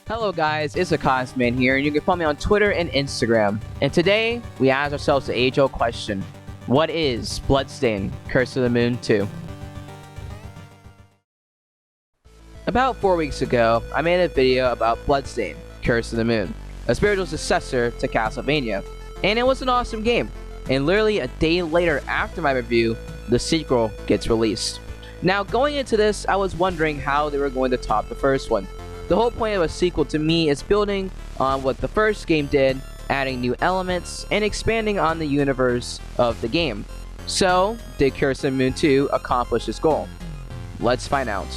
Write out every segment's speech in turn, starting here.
Hello guys, it's a Kozmic here, and you can follow me on Twitter and Instagram. And today, we ask ourselves the age-old question. What is Bloodstained, Curse of the Moon 2? About 4 weeks ago, I made a video about Bloodstained, Curse of the Moon, a spiritual successor to Castlevania. And it was an awesome game. And literally a day later after my review, the sequel gets released. Now going into this, I was wondering how they were going to top the first one. The whole point of a sequel to me is building on what the first game did, adding new elements, and expanding on the universe of the game. So, did Curse of the Moon 2 accomplish this goal? Let's find out.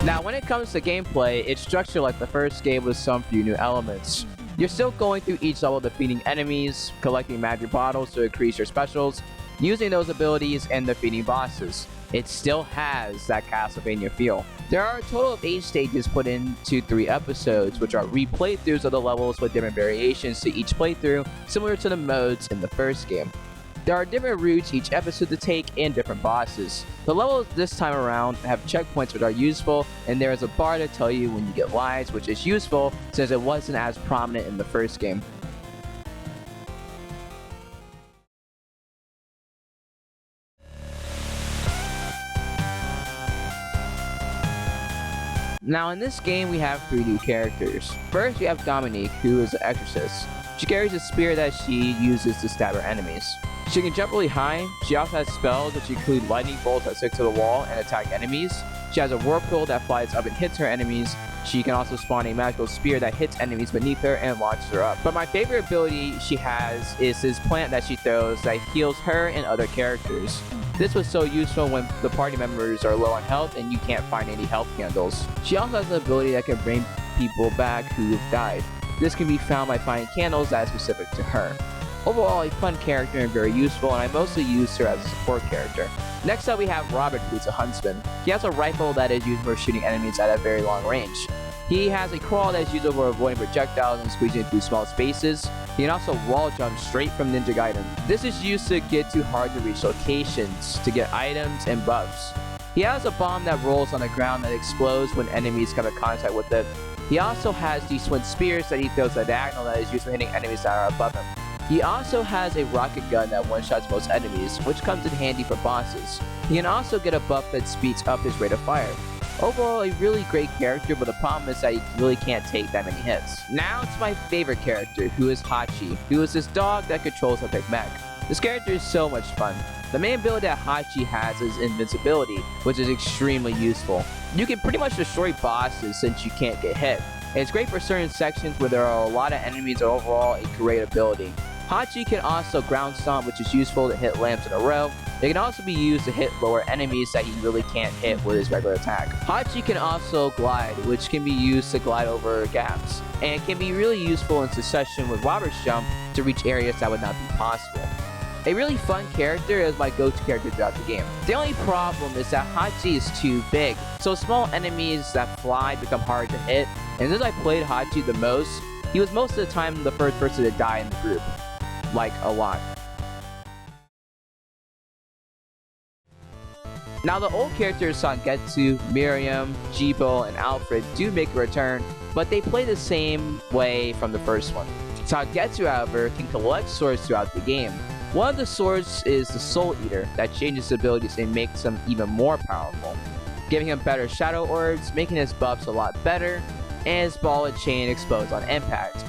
Now when it comes to gameplay, it's structured like the first game with some few new elements. You're still going through each level defeating enemies, collecting magic bottles to increase your specials, using those abilities, and defeating bosses. It still has that Castlevania feel. There are a total of 8 stages put into 3 episodes, which are replaythroughs of the levels with different variations to each playthrough, similar to the modes in the first game. There are different routes each episode to take and different bosses. The levels this time around have checkpoints which are useful, and there is a bar to tell you when you get lives, which is useful since it wasn't as prominent in the first game. Now in this game we have 3 new characters. First we have Dominique, who is an exorcist. She carries a spear that she uses to stab her enemies. She can jump really high. She also has spells which include lightning bolts that stick to the wall and attack enemies. She has a whirlpool that flies up and hits her enemies. She can also spawn a magical spear that hits enemies beneath her and launches her up. But my favorite ability she has is this plant that she throws that heals her and other characters. This was so useful when the party members are low on health and you can't find any health candles. She also has an ability that can bring people back who have died. This can be found by finding candles that are specific to her. Overall, a fun character and very useful, and I mostly use her as a support character. Next up we have Robert, who's a huntsman. He has a rifle that is used for shooting enemies at a very long range. He has a crawl that is used for avoiding projectiles and squeezing through small spaces. He can also wall jump straight from Ninja Gaiden. This is used to get to hard to reach locations, to get items and buffs. He has a bomb that rolls on the ground that explodes when enemies come in contact with it. He also has these twin spears that he throws at diagonal that is used for hitting enemies that are above him. He also has a rocket gun that one-shots most enemies, which comes in handy for bosses. He can also get a buff that speeds up his rate of fire. Overall, a really great character, but the problem is that he really can't take that many hits. Now to my favorite character, who is Hachi, who is this dog that controls a big mech. This character is so much fun. The main ability that Hachi has is invincibility, which is extremely useful. You can pretty much destroy bosses since you can't get hit. And it's great for certain sections where there are a lot of enemies and overall a great ability. Hachi can also ground stomp, which is useful to hit lamps in a row. It can also be used to hit lower enemies that he really can't hit with his regular attack. Hachi can also glide, which can be used to glide over gaps, and can be really useful in succession with Robert's jump to reach areas that would not be possible. A really fun character is my go-to character throughout the game. The only problem is that Hachi is too big, so small enemies that fly become hard to hit, and since I played Hachi the most, he was most of the time the first person to die in the group. Like, a lot. Now the old characters Sangetsu, Miriam, Jibo, and Alfred do make a return, but they play the same way from the first one. Sangetsu, however, can collect swords throughout the game. One of the swords is the Soul Eater that changes his abilities and makes him even more powerful, giving him better shadow orbs, making his buffs a lot better, and his ball and chain explodes on impact.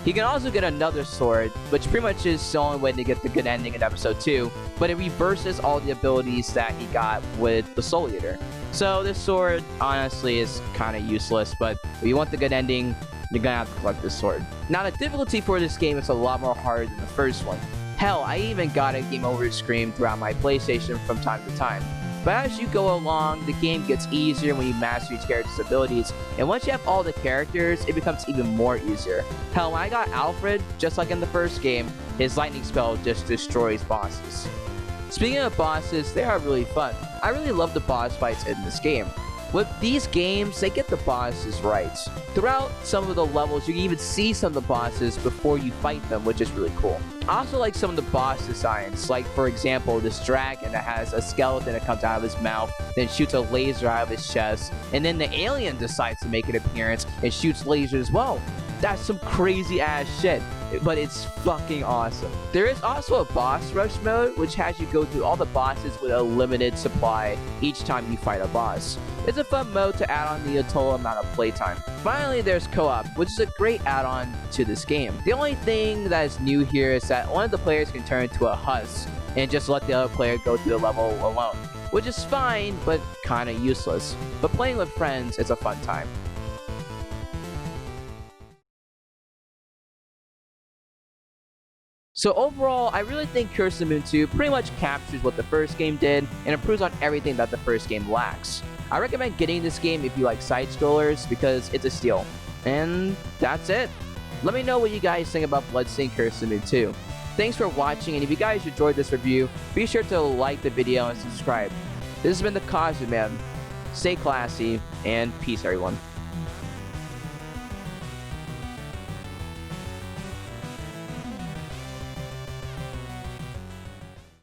He can also get another sword, which pretty much is the only way to get the good ending in episode 2, but it reverses all the abilities that he got with the Soul Eater. So this sword, honestly, is kind of useless, but if you want the good ending, you're gonna have to collect this sword. Now the difficulty for this game is a lot more harder than the first one. Hell, I even got a game over screen throughout my PlayStation from time to time. But as you go along, the game gets easier when you master each character's abilities, and once you have all the characters, it becomes even more easier. Hell, when I got Alfred, just like in the first game, his lightning spell just destroys bosses. Speaking of bosses, they are really fun. I really love the boss fights in this game. With these games, they get the bosses right. Throughout some of the levels, you can even see some of the bosses before you fight them, which is really cool. I also like some of the boss designs, like for example, this dragon that has a skeleton that comes out of his mouth, then shoots a laser out of his chest, and then the alien decides to make an appearance and shoots lasers as well. That's some crazy ass shit, but it's fucking awesome. There is also a boss rush mode, which has you go through all the bosses with a limited supply each time you fight a boss. It's a fun mode to add on the total amount of playtime. Finally, there's co-op, which is a great add-on to this game. The only thing that is new here is that one of the players can turn into a husk and just let the other player go through the level alone, which is fine, but kinda useless. But playing with friends is a fun time. So overall, I really think Curse of the Moon 2 pretty much captures what the first game did and improves on everything that the first game lacks. I recommend getting this game if you like side-scrollers because it's a steal. And that's it. Let me know what you guys think about Bloodstained Curse of the Moon 2. Thanks for watching, and if you guys enjoyed this review, be sure to like the video and subscribe. This has been the Kozmic Man. Stay classy, and peace everyone.